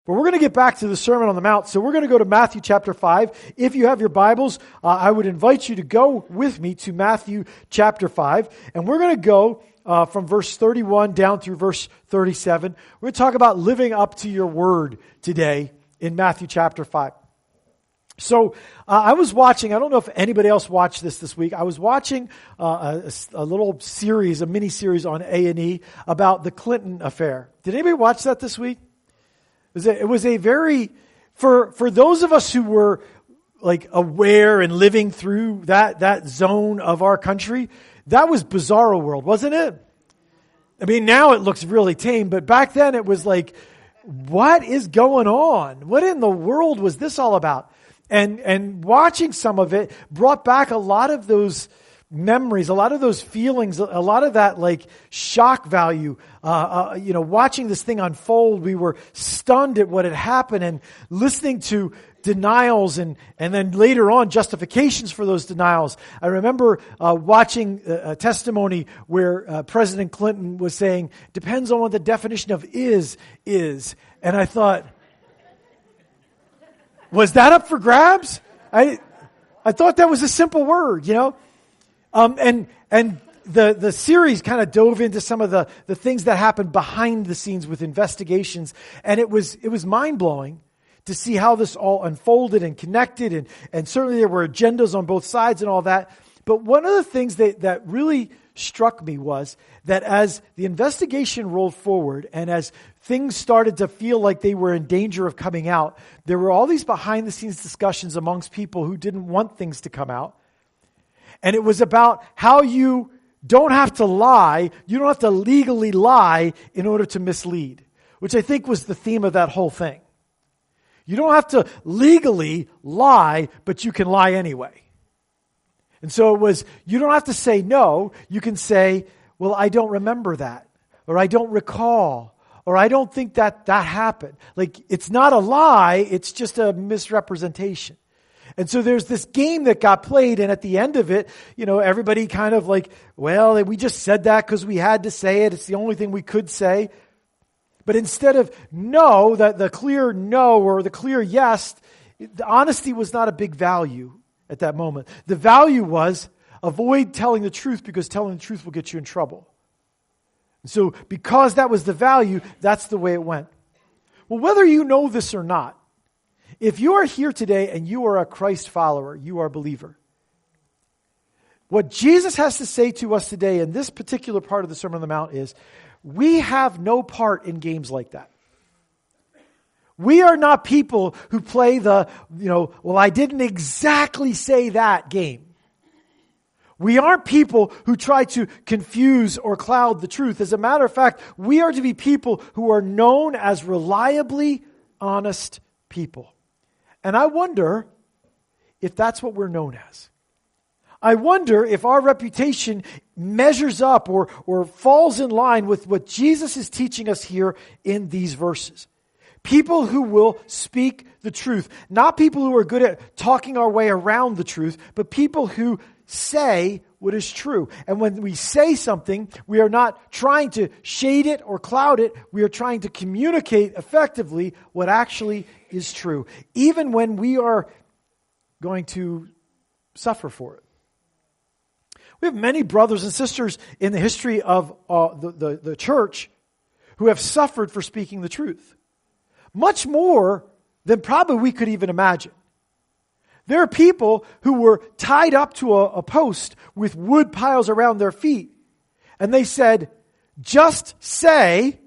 But we're going to get back to the Sermon on the Mount. So we're going to go to Matthew chapter 5. If you have your Bibles, I would invite you to go with me to Matthew chapter 5. And we're going to go from verse 31 down through verse 37. We're going to talk about living up to your word today in Matthew chapter 5. So I was watching, I don't know if anybody else watched this week. I was watching a little series, a mini-series on A&E about the Clinton affair. Did anybody watch that this week? It was a very, for those of us who were like aware and living through that zone of our country, that was bizarro world, wasn't it? I mean, now it looks really tame, but back then it was like, what is going on? What in the world was this all about? And watching some of it brought back a lot of those memories, a lot of those feelings, a lot of that like shock value. Watching this thing unfold, we were stunned at what had happened and listening to denials and then later on justifications for those denials. I remember watching a testimony where President Clinton was saying, depends on what the definition of is. And I thought, was that up for grabs? I thought that was a simple word, you know? And the series kind of dove into some of the things that happened behind the scenes with investigations, and it was mind-blowing to see how this all unfolded and connected, and certainly there were agendas on both sides and all that. But one of the things that really struck me was that as the investigation rolled forward and as things started to feel like they were in danger of coming out, there were all these behind-the-scenes discussions amongst people who didn't want things to come out. And it was about how you don't have to lie, you don't have to legally lie in order to mislead, which I think was the theme of that whole thing. You don't have to legally lie, but you can lie anyway. And so it was, you don't have to say no, you can say, well, I don't remember that, or I don't recall, or I don't think that happened. Like, it's not a lie, it's just a misrepresentation. And so there's this game that got played, and at the end of it, everybody kind of like, well, we just said that because we had to say it. It's the only thing we could say. But instead of no, the clear no or the clear yes, the honesty was not a big value at that moment. The value was avoid telling the truth because telling the truth will get you in trouble. And so because that was the value, that's the way it went. Well, whether you know this or not, if you are here today and you are a Christ follower, you are a believer, what Jesus has to say to us today in this particular part of the Sermon on the Mount is, we have no part in games like that. We are not people who play the, well, I didn't exactly say that game. We aren't people who try to confuse or cloud the truth. As a matter of fact, we are to be people who are known as reliably honest people. And I wonder if that's what we're known as. I wonder if our reputation measures up or falls in line with what Jesus is teaching us here in these verses. People who will speak the truth. Not people who are good at talking our way around the truth, but people who say what is true. And when we say something, we are not trying to shade it or cloud it. We are trying to communicate effectively what actually is true, even when we are going to suffer for it. We have many brothers and sisters in the history of the church who have suffered for speaking the truth. Much more than probably we could even imagine. There are people who were tied up to a post with wood piles around their feet. And they said, just say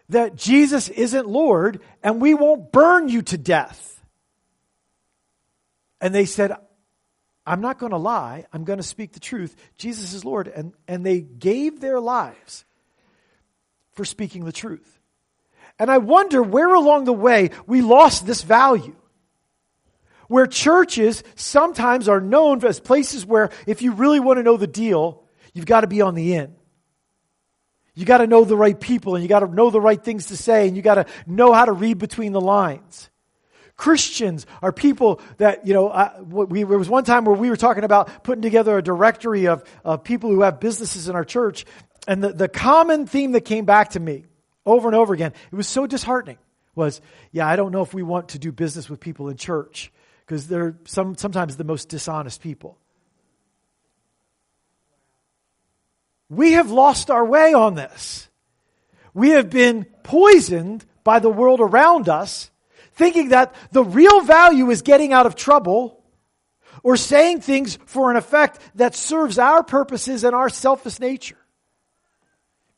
that Jesus isn't Lord and we won't burn you to death. And they said, I'm not going to lie. I'm going to speak the truth. Jesus is Lord. And they gave their lives for speaking the truth. And I wonder where along the way we lost this value. Where churches sometimes are known as places where if you really want to know the deal, you've got to be on the in. You got to know the right people and you got to know the right things to say and you got to know how to read between the lines. Christians are people that, there was one time where we were talking about putting together a directory of people who have businesses in our church. And the common theme that came back to me over and over again, it was so disheartening. was, yeah, I don't know if we want to do business with people in church because they're sometimes the most dishonest people. We have lost our way on this. We have been poisoned by the world around us, thinking that the real value is getting out of trouble or saying things for an effect that serves our purposes and our selfish nature,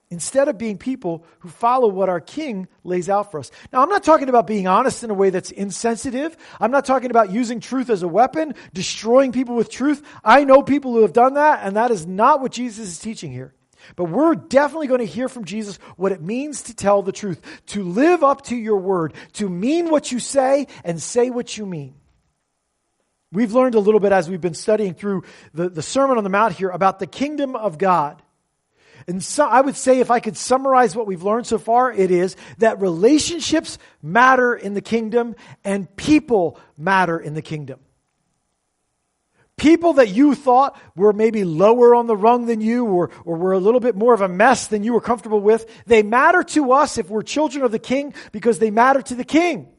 instead of being people who follow what our King lays out for us. Now, I'm not talking about being honest in a way that's insensitive. I'm not talking about using truth as a weapon, destroying people with truth. I know people who have done that, and that is not what Jesus is teaching here. But we're definitely going to hear from Jesus what it means to tell the truth, to live up to your word, to mean what you say and say what you mean. We've learned a little bit as we've been studying through the Sermon on the Mount here about the kingdom of God. And so I would say if I could summarize what we've learned so far, it is that relationships matter in the kingdom and people matter in the kingdom. People that you thought were maybe lower on the rung than you or were a little bit more of a mess than you were comfortable with, they matter to us if we're children of the King because they matter to the King.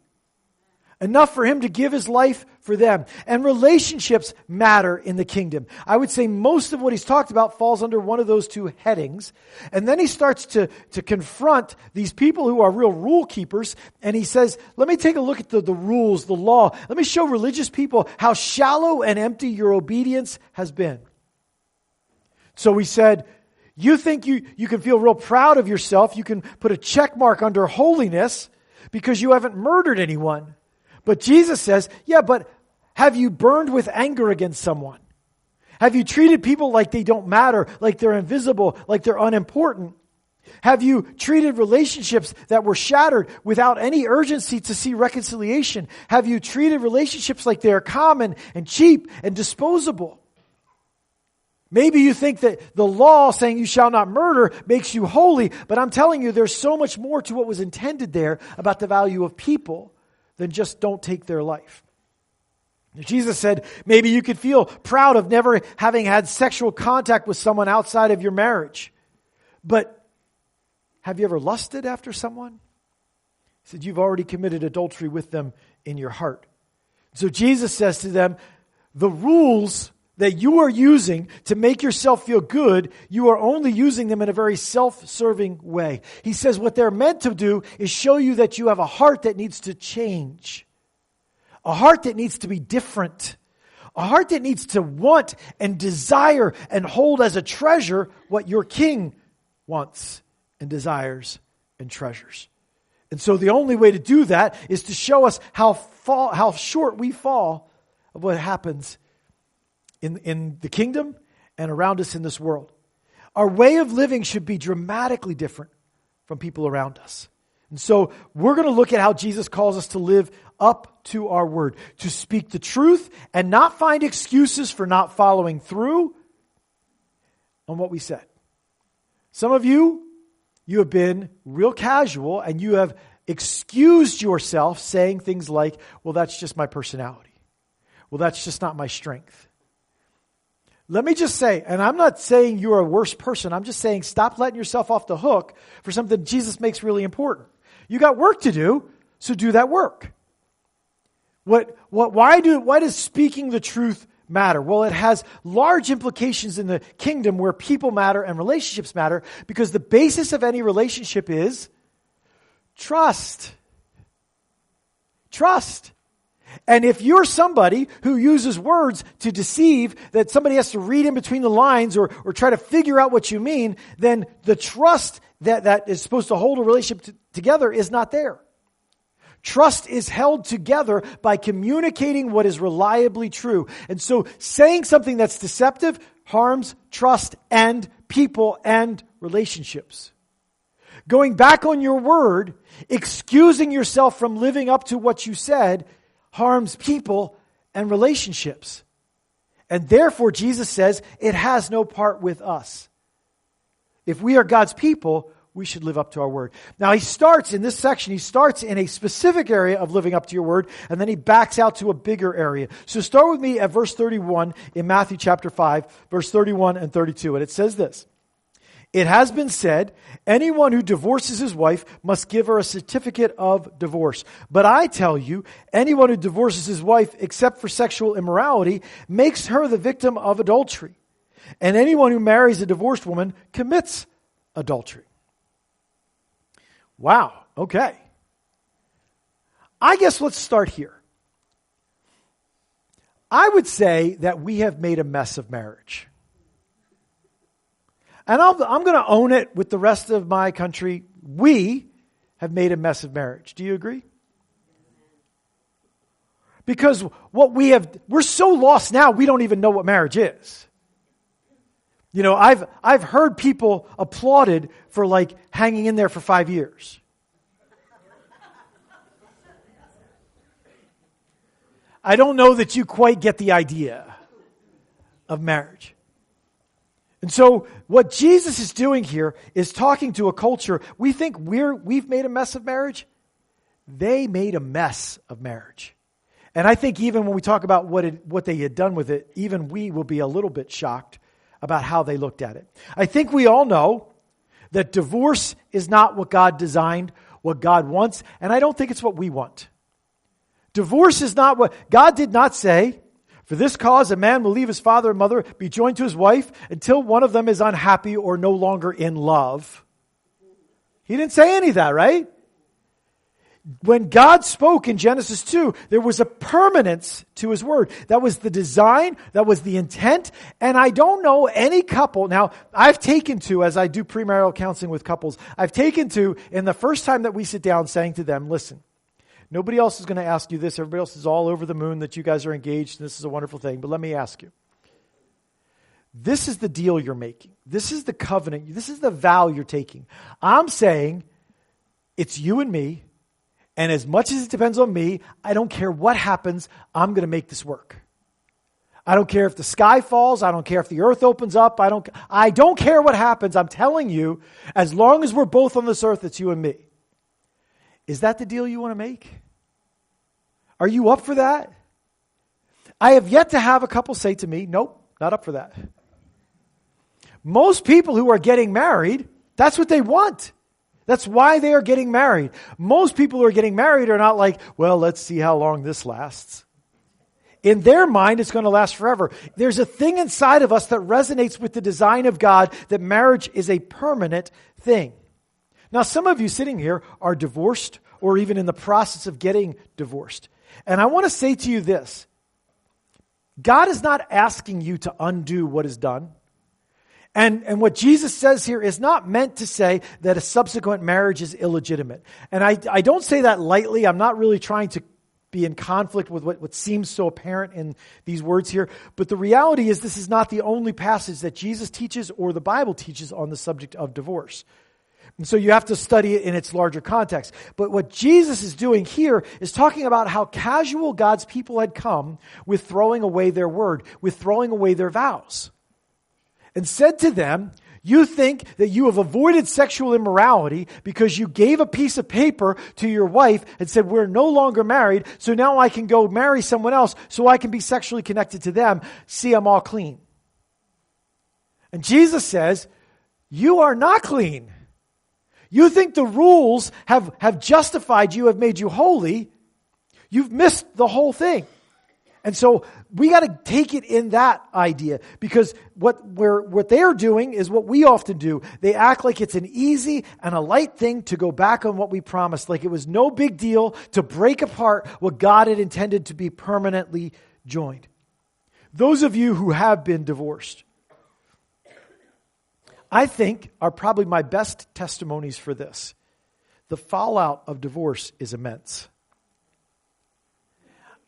Enough for him to give his life for them. And relationships matter in the kingdom. I would say most of what he's talked about falls under one of those two headings. And then he starts to confront these people who are real rule keepers. And he says, let me take a look at the rules, the law. Let me show religious people how shallow and empty your obedience has been. So we said, you think you can feel real proud of yourself. You can put a check mark under holiness because you haven't murdered anyone. But Jesus says, yeah, but have you burned with anger against someone? Have you treated people like they don't matter, like they're invisible, like they're unimportant? Have you treated relationships that were shattered without any urgency to see reconciliation? Have you treated relationships like they are common and cheap and disposable? Maybe you think that the law saying you shall not murder makes you holy, but I'm telling you there's so much more to what was intended there about the value of people than just don't take their life. Jesus said, maybe you could feel proud of never having had sexual contact with someone outside of your marriage. But have you ever lusted after someone? He said, you've already committed adultery with them in your heart. So Jesus says to them, the rules that you are using to make yourself feel good, you are only using them in a very self-serving way. He says what they're meant to do is show you that you have a heart that needs to change. A heart that needs to be different. A heart that needs to want and desire and hold as a treasure what your King wants and desires and treasures. And so the only way to do that is to show us how short we fall of what happens in the kingdom and around us in this world. Our way of living should be dramatically different from people around us. And so we're going to look at how Jesus calls us to live up to our word, to speak the truth and not find excuses for not following through on what we said. Some of you have been real casual and you have excused yourself saying things like, well, that's just my personality. Well, that's just not my strength. Let me just say, and I'm not saying you're a worse person. I'm just saying stop letting yourself off the hook for something Jesus makes really important. You got work to do, so do that work. Why does speaking the truth matter? Well, it has large implications in the kingdom where people matter and relationships matter because the basis of any relationship is trust. Trust. And if you're somebody who uses words to deceive, that somebody has to read in between the lines or try to figure out what you mean, then the trust that is supposed to hold a relationship together is not there. Trust is held together by communicating what is reliably true. And so saying something that's deceptive harms trust and people and relationships. Going back on your word, excusing yourself from living up to what you said, harms people and relationships. And therefore, Jesus says, it has no part with us. If we are God's people, we should live up to our word. Now, he starts in this section, he starts in a specific area of living up to your word, and then he backs out to a bigger area. So start with me at verse 31 in Matthew chapter 5, verse 31 and 32. And it says this, It has been said, anyone who divorces his wife must give her a certificate of divorce. But I tell you, anyone who divorces his wife except for sexual immorality makes her the victim of adultery. And anyone who marries a divorced woman commits adultery. Wow, okay. I guess let's start here. I would say that we have made a mess of marriage. And I'm going to own it with the rest of my country. We have made a mess of marriage. Do you agree? Because we're so lost now, we don't even know what marriage is. You know, I've heard people applauded for like hanging in there for 5 years. I don't know that you quite get the idea of marriage. And so what Jesus is doing here is talking to a culture. We think we've made a mess of marriage. They made a mess of marriage. And I think even when we talk about what they had done with it, even we will be a little bit shocked about how they looked at it. I think we all know that divorce is not what God designed, what God wants, and I don't think it's what we want. Divorce is not what God did not say. For this cause, a man will leave his father and mother, be joined to his wife, until one of them is unhappy or no longer in love. He didn't say any of that, right? When God spoke in Genesis 2, there was a permanence to his word. That was the design, that was the intent, and I don't know any couple. Now, I've taken to, as I do premarital counseling with couples, I've taken to, in the first time that we sit down, saying to them, listen, nobody else is going to ask you this. Everybody else is all over the moon that you guys are engaged, and this is a wonderful thing. But let me ask you. This is the deal you're making. This is the covenant. This is the vow you're taking. I'm saying it's you and me, and as much as it depends on me, I don't care what happens, I'm going to make this work. I don't care if the sky falls. I don't care if the earth opens up. I don't care what happens. I'm telling you, as long as we're both on this earth, it's you and me. Is that the deal you want to make? Are you up for that? I have yet to have a couple say to me, nope, not up for that. Most people who are getting married, that's what they want. That's why they are getting married. Most people who are getting married are not like, well, let's see how long this lasts. In their mind, it's going to last forever. There's a thing inside of us that resonates with the design of God that marriage is a permanent thing. Now, some of you sitting here are divorced or even in the process of getting divorced. And I want to say to you this. God is not asking you to undo what is done. And what Jesus says here is not meant to say that a subsequent marriage is illegitimate. And I don't say that lightly. I'm not really trying to be in conflict with what seems so apparent in these words here. But the reality is this is not the only passage that Jesus teaches or the Bible teaches on the subject of divorce. And so you have to study it in its larger context. But what Jesus is doing here is talking about how casual God's people had come with throwing away their word, with throwing away their vows. And said to them, you think that you have avoided sexual immorality because you gave a piece of paper to your wife and said, we're no longer married, so now I can go marry someone else so I can be sexually connected to them. See, I'm all clean. And Jesus says, you are not clean. You think the rules have justified you, have made you holy. You've missed the whole thing. And so we got to take it in that idea, because what they are doing is what we often do. They act like it's an easy and a light thing to go back on what we promised, like it was no big deal to break apart what God had intended to be permanently joined. Those of you who have been divorced, I think, are probably my best testimonies for this. The fallout of divorce is immense.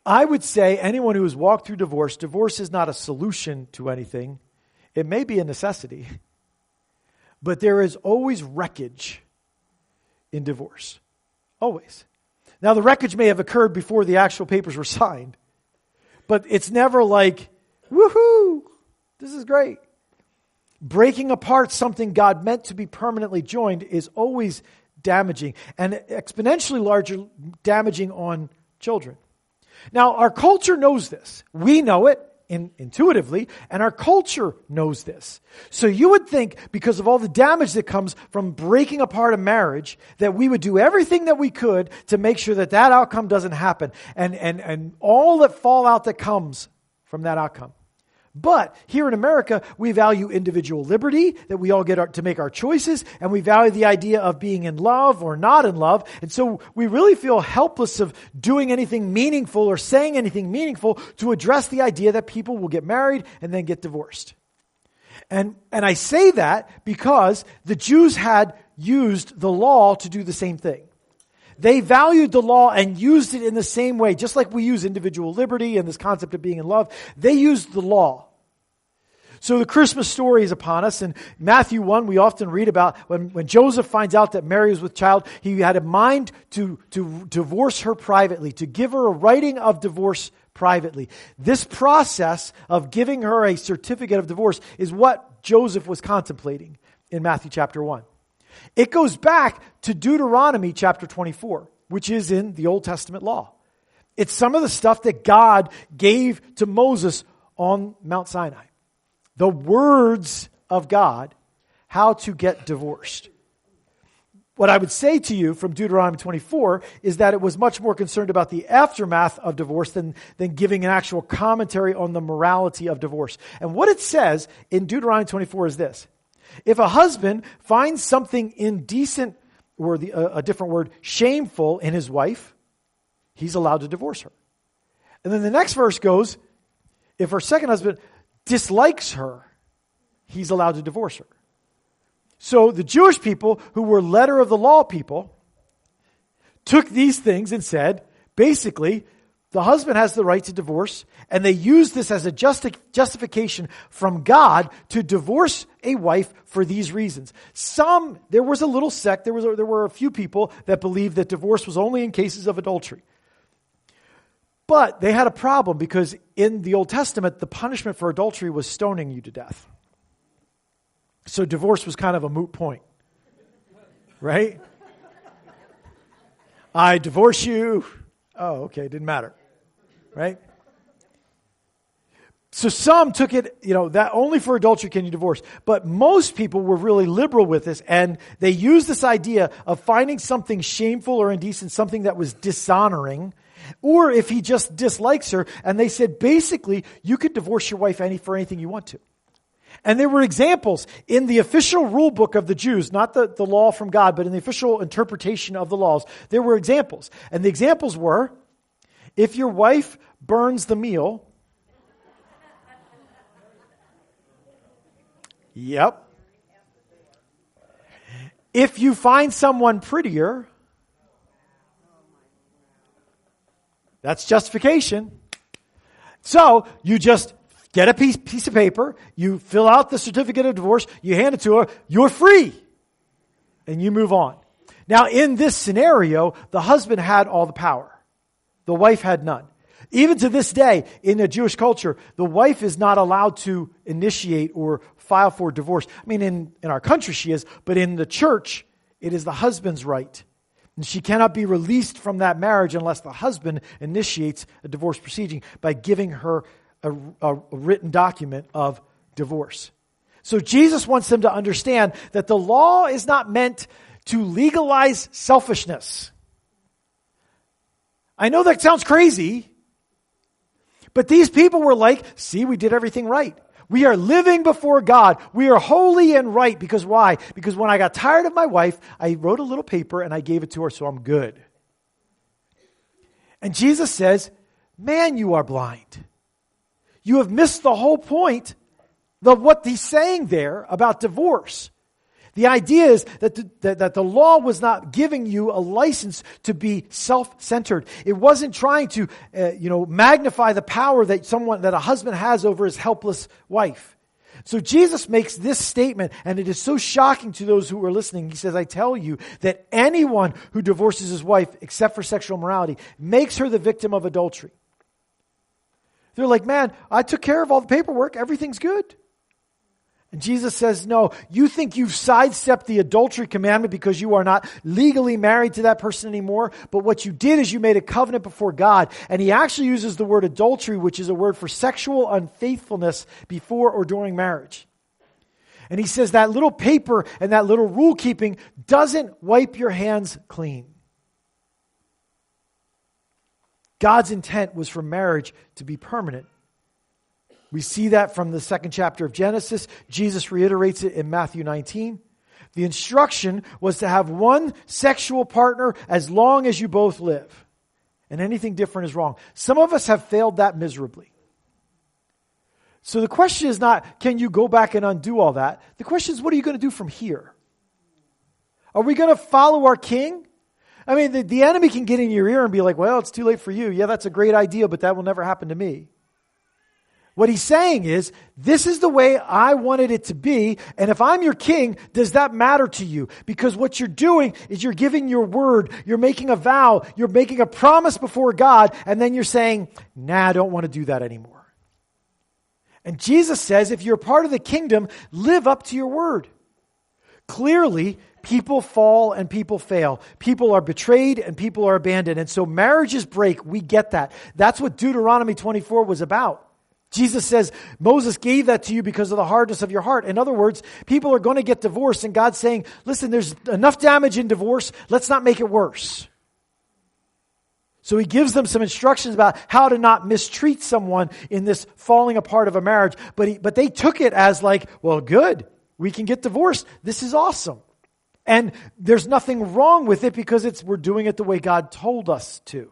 I would say anyone who has walked through divorce is not a solution to anything. It may be a necessity, but there is always wreckage in divorce. Always. Now, the wreckage may have occurred before the actual papers were signed, but it's never like, woohoo, this is great. Breaking apart something God meant to be permanently joined is always damaging, and exponentially larger damaging on children. Now, our culture knows this. We know it. intuitively, and our culture knows this. So you would think, because of all the damage that comes from breaking apart a marriage, that we would do everything that we could to make sure that that outcome doesn't happen, and all that fallout that comes from that outcome. But here in America, we value individual liberty, that we all get to make our choices, and we value the idea of being in love or not in love. And so we really feel helpless of doing anything meaningful or saying anything meaningful to address the idea that people will get married and then get divorced. And I say that because the Jews had used the law to do the same thing. They valued the law and used it in the same way, just like we use individual liberty and this concept of being in love. They used the law. So the Christmas story is upon us. In Matthew 1, we often read about when Joseph finds out that Mary was with child, he had a mind to divorce her privately, to give her a writing of divorce privately. This process of giving her a certificate of divorce is what Joseph was contemplating in Matthew chapter 1. It goes back to Deuteronomy chapter 24, which is in the Old Testament law. It's some of the stuff that God gave to Moses on Mount Sinai. The words of God, how to get divorced. What I would say to you from Deuteronomy 24 is that it was much more concerned about the aftermath of divorce than giving an actual commentary on the morality of divorce. And what it says in Deuteronomy 24 is this. If a husband finds something indecent, or a different word, shameful in his wife, he's allowed to divorce her. And then the next verse goes, if her second husband dislikes her, he's allowed to divorce her. So the Jewish people, who were letter of the law people, took these things and said, basically, the husband has the right to divorce, and they used this as a justification from God to divorce a wife for these reasons. There was a little sect, there were a few people that believed that divorce was only in cases of adultery. But they had a problem because in the Old Testament, the punishment for adultery was stoning you to death. So divorce was kind of a moot point, right? I divorce you. Oh, okay, didn't matter, right? So some took it, that only for adultery can you divorce. But most people were really liberal with this, and they used this idea of finding something shameful or indecent, something that was dishonoring, or if he just dislikes her, and they said, basically, you could divorce your wife for anything you want to. And there were examples in the official rule book of the Jews, not the law from God, but in the official interpretation of the laws, there were examples. And the examples were, if your wife burns the meal, yep. If you find someone prettier, that's justification. So you just get a piece of paper, you fill out the certificate of divorce, you hand it to her, you're free, and you move on. Now, in this scenario, the husband had all the power. The wife had none. Even to this day, in the Jewish culture, the wife is not allowed to initiate or file for divorce. I mean, in our country she is, but in the church, it is the husband's right. And she cannot be released from that marriage unless the husband initiates a divorce proceeding by giving her a written document of divorce. So Jesus wants them to understand that the law is not meant to legalize selfishness. I know that sounds crazy, but these people were like, see, we did everything right. We are living before God. We are holy and right. Because why? Because when I got tired of my wife, I wrote a little paper and I gave it to her, so I'm good. And Jesus says, man, you are blind. You have missed the whole point of what he's saying there about divorce. The idea is that the law was not giving you a license to be self-centered. It wasn't trying to, magnify the power that a husband has over his helpless wife. So Jesus makes this statement, and it is so shocking to those who are listening. He says, I tell you that anyone who divorces his wife, except for sexual immorality, makes her the victim of adultery. They're like, man, I took care of all the paperwork. Everything's good. And Jesus says, no, you think you've sidestepped the adultery commandment because you are not legally married to that person anymore. But what you did is you made a covenant before God. And he actually uses the word adultery, which is a word for sexual unfaithfulness before or during marriage. And he says that little paper and that little rule keeping doesn't wipe your hands clean. God's intent was for marriage to be permanent. We see that from the 2nd chapter of Genesis. Jesus reiterates it in Matthew 19. The instruction was to have one sexual partner as long as you both live. And anything different is wrong. Some of us have failed that miserably. So the question is not, can you go back and undo all that? The question is, what are you going to do from here? Are we going to follow our king? I mean, the enemy can get in your ear and be like, well, it's too late for you. Yeah, that's a great idea, but that will never happen to me. What he's saying is, this is the way I wanted it to be, and if I'm your king, does that matter to you? Because what you're doing is you're giving your word, you're making a vow, you're making a promise before God, and then you're saying, nah, I don't want to do that anymore. And Jesus says, if you're part of the kingdom, live up to your word. Clearly, people fall and people fail. People are betrayed and people are abandoned. And so marriages break. We get that. That's what Deuteronomy 24 was about. Jesus says, Moses gave that to you because of the hardness of your heart. In other words, people are going to get divorced, and God's saying, listen, there's enough damage in divorce. Let's not make it worse. So he gives them some instructions about how to not mistreat someone in this falling apart of a marriage. But they took it as like, well, good. We can get divorced. This is awesome. And there's nothing wrong with it because we're doing it the way God told us to.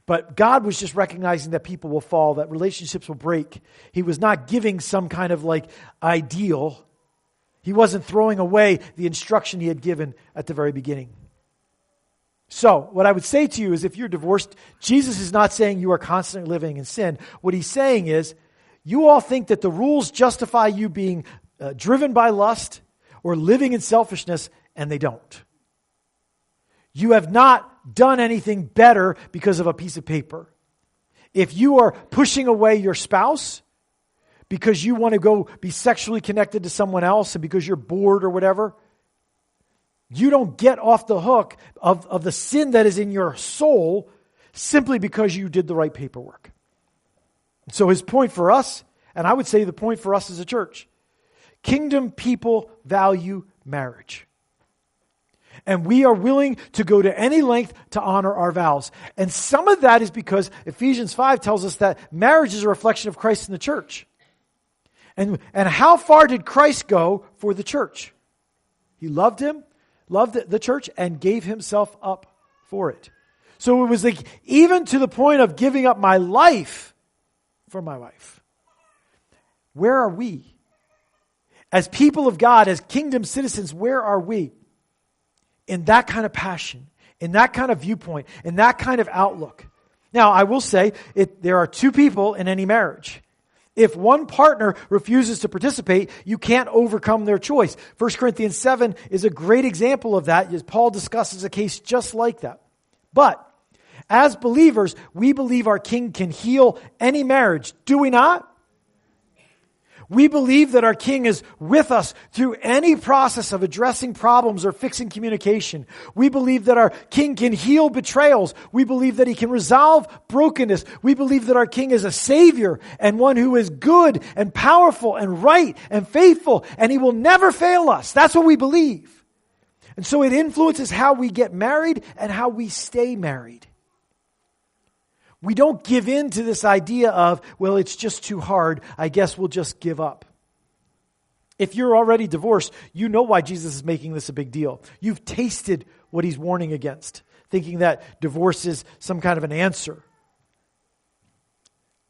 But God was just recognizing that people will fall, that relationships will break. He was not giving some kind of like ideal. He wasn't throwing away the instruction he had given at the very beginning. So what I would say to you is, if you're divorced, Jesus is not saying you are constantly living in sin. What he's saying is, you all think that the rules justify you being driven by lust or living in selfishness, and they don't. You have not done anything better because of a piece of paper. If you are pushing away your spouse because you want to go be sexually connected to someone else and because you're bored or whatever, you don't get off the hook of the sin that is in your soul simply because you did the right paperwork. So his point for us, and I would say the point for us as a church, kingdom people value marriage. And we are willing to go to any length to honor our vows. And some of that is because Ephesians 5 tells us that marriage is a reflection of Christ in the church. And how far did Christ go for the church? He loved the church, and gave himself up for it. So it was like, even to the point of giving up my life for my wife. Where are we? As people of God, as kingdom citizens, where are we? In that kind of passion, in that kind of viewpoint, in that kind of outlook. Now, I will say, there are two people in any marriage. If one partner refuses to participate, you can't overcome their choice. 1 Corinthians 7 is a great example of that, as Paul discusses a case just like that. But as believers, we believe our King can heal any marriage. Do we not? We believe that our King is with us through any process of addressing problems or fixing communication. We believe that our King can heal betrayals. We believe that he can resolve brokenness. We believe that our King is a Savior and one who is good and powerful and right and faithful, and he will never fail us. That's what we believe. And so it influences how we get married and how we stay married. We don't give in to this idea of, well, it's just too hard. I guess we'll just give up. If you're already divorced, you know why Jesus is making this a big deal. You've tasted what he's warning against, thinking that divorce is some kind of an answer.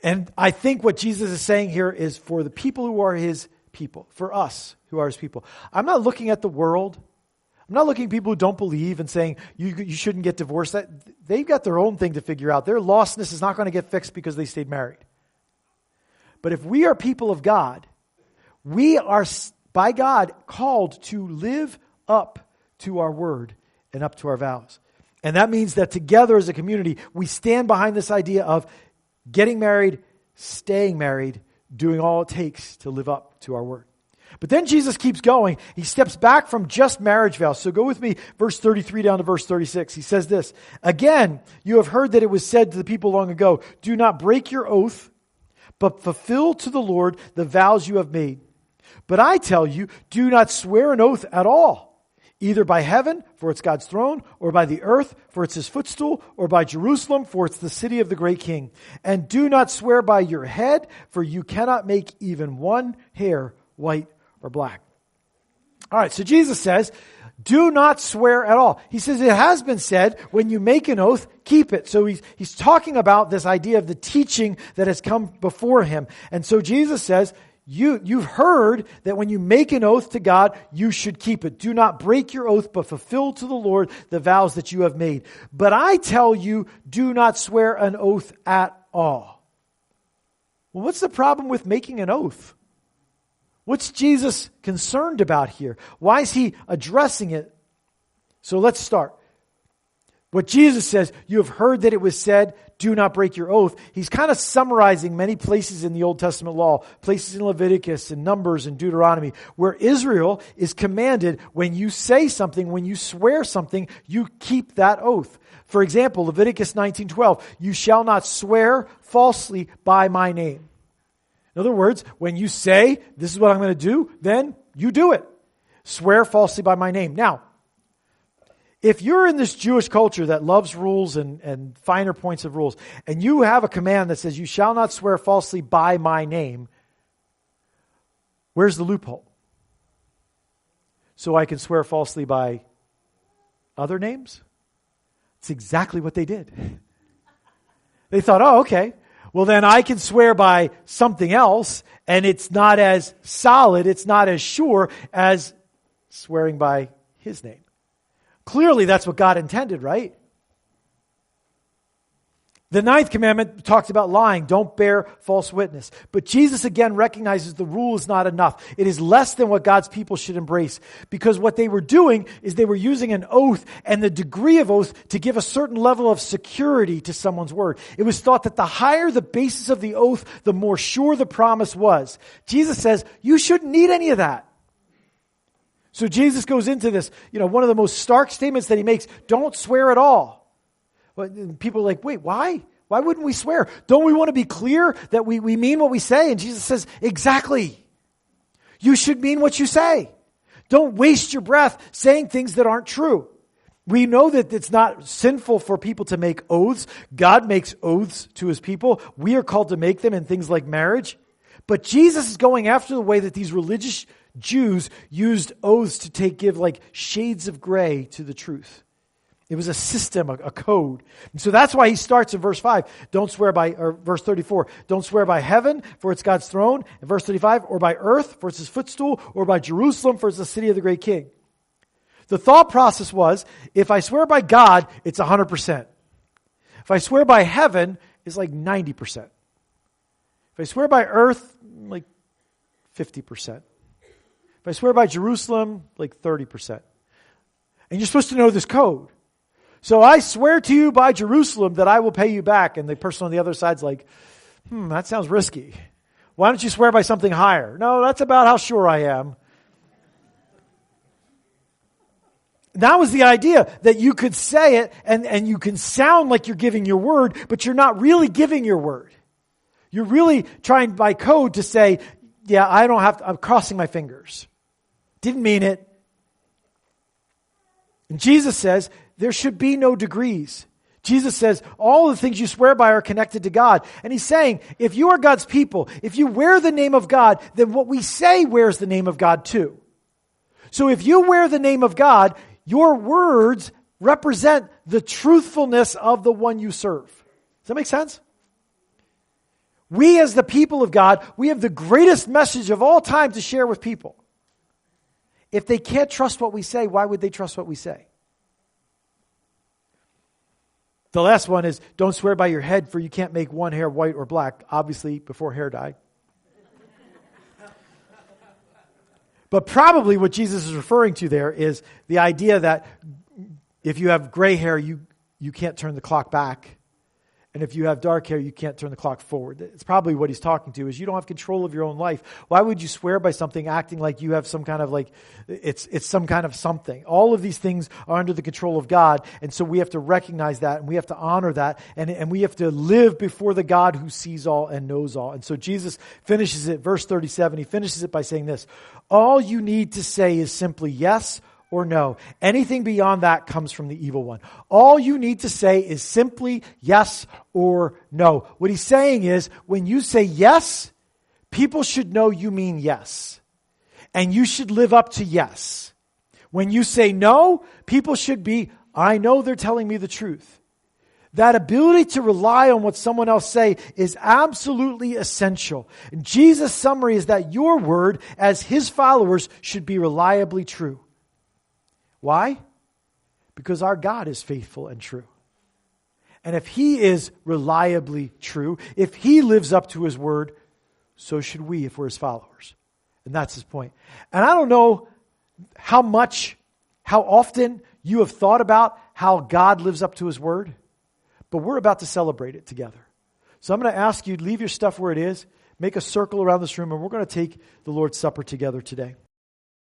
And I think what Jesus is saying here is for the people who are his people, for us who are his people. I'm not looking at the world. I'm not looking at people who don't believe and saying you shouldn't get divorced. They've got their own thing to figure out. Their lostness is not going to get fixed because they stayed married. But if we are people of God, we are, by God, called to live up to our word and up to our vows. And that means that together as a community, we stand behind this idea of getting married, staying married, doing all it takes to live up to our word. But then Jesus keeps going. He steps back from just marriage vows. So go with me, verse 33 down to verse 36. He says this, "Again, you have heard that it was said to the people long ago, 'Do not break your oath, but fulfill to the Lord the vows you have made.' But I tell you, do not swear an oath at all, either by heaven, for it's God's throne, or by the earth, for it's his footstool, or by Jerusalem, for it's the city of the great king. And do not swear by your head, for you cannot make even one hair white or black." All right, so Jesus says, do not swear at all. He says it has been said, when you make an oath, keep it. So he's talking about this idea of the teaching that has come before him. And so Jesus says, you've heard that when you make an oath to God, you should keep it. Do not break your oath, but fulfill to the Lord the vows that you have made. But I tell you, do not swear an oath at all. Well, what's the problem with making an oath? What's Jesus concerned about here? Why is he addressing it? So let's start. What Jesus says, you have heard that it was said, do not break your oath. He's kind of summarizing many places in the Old Testament law, places in Leviticus and Numbers and Deuteronomy, where Israel is commanded, when you say something, when you swear something, you keep that oath. For example, Leviticus 19:12, you shall not swear falsely by my name. In other words, when you say, this is what I'm going to do, then you do it. Swear falsely by my name. Now, if you're in this Jewish culture that loves rules and finer points of rules, and you have a command that says, you shall not swear falsely by my name, where's the loophole? So I can swear falsely by other names? It's exactly what they did. They thought, oh, okay. Well, then I can swear by something else, and it's not as solid, it's not as sure as swearing by his name. Clearly, that's what God intended, right? The 9th commandment talks about lying. Don't bear false witness. But Jesus again recognizes the rule is not enough. It is less than what God's people should embrace. Because what they were doing is they were using an oath and the degree of oath to give a certain level of security to someone's word. It was thought that the higher the basis of the oath, the more sure the promise was. Jesus says, you shouldn't need any of that. So Jesus goes into this, one of the most stark statements that he makes, don't swear at all. But people are like, wait, why? Why wouldn't we swear? Don't we want to be clear that we mean what we say? And Jesus says, exactly. You should mean what you say. Don't waste your breath saying things that aren't true. We know that it's not sinful for people to make oaths. God makes oaths to his people. We are called to make them in things like marriage. But Jesus is going after the way that these religious Jews used oaths to give like shades of gray to the truth. It was a system, a code. And so that's why he starts in verse 5. Verse 34. Don't swear by heaven, for it's God's throne. And verse 35, or by earth, for it's his footstool, or by Jerusalem, for it's the city of the great king. The thought process was, if I swear by God, it's 100%. If I swear by heaven, it's like 90%. If I swear by earth, like 50%. If I swear by Jerusalem, like 30%. And you're supposed to know this code. So I swear to you by Jerusalem that I will pay you back. And the person on the other side's like, that sounds risky. Why don't you swear by something higher? No, that's about how sure I am. That was the idea, that you could say it and you can sound like you're giving your word, but you're not really giving your word. You're really trying by code to say, yeah, I'm crossing my fingers. Didn't mean it. And Jesus says, there should be no degrees. Jesus says, all the things you swear by are connected to God. And he's saying, if you are God's people, if you wear the name of God, then what we say wears the name of God too. So if you wear the name of God, your words represent the truthfulness of the one you serve. Does that make sense? We as the people of God, we have the greatest message of all time to share with people. If they can't trust what we say, why would they trust what we say? The last one is, don't swear by your head, for you can't make one hair white or black, obviously before hair dye. But probably what Jesus is referring to there is the idea that if you have gray hair, you can't turn the clock back. And if you have dark hair, you can't turn the clock forward. It's probably what he's talking to, is you don't have control of your own life. Why would you swear by something acting like you have some kind of it's some kind of something? All of these things are under the control of God. And so we have to recognize that, and we have to honor that, and we have to live before the God who sees all and knows all. And so Jesus finishes it, verse 37, he finishes it by saying this: all you need to say is simply yes or no. Anything beyond that comes from the evil one. All you need to say is simply yes or no. What he's saying is, when you say yes, people should know you mean yes. And you should live up to yes. When you say no, people should be, I know they're telling me the truth. That ability to rely on what someone else say is absolutely essential. And Jesus' summary is that your word, as his followers, should be reliably true. Why? Because our God is faithful and true. And if he is reliably true, if he lives up to his word, so should we if we're his followers. And that's his point. And I don't know how often you have thought about how God lives up to his word, but we're about to celebrate it together. So I'm going to ask you, leave your stuff where it is, make a circle around this room, and we're going to take the Lord's Supper together today.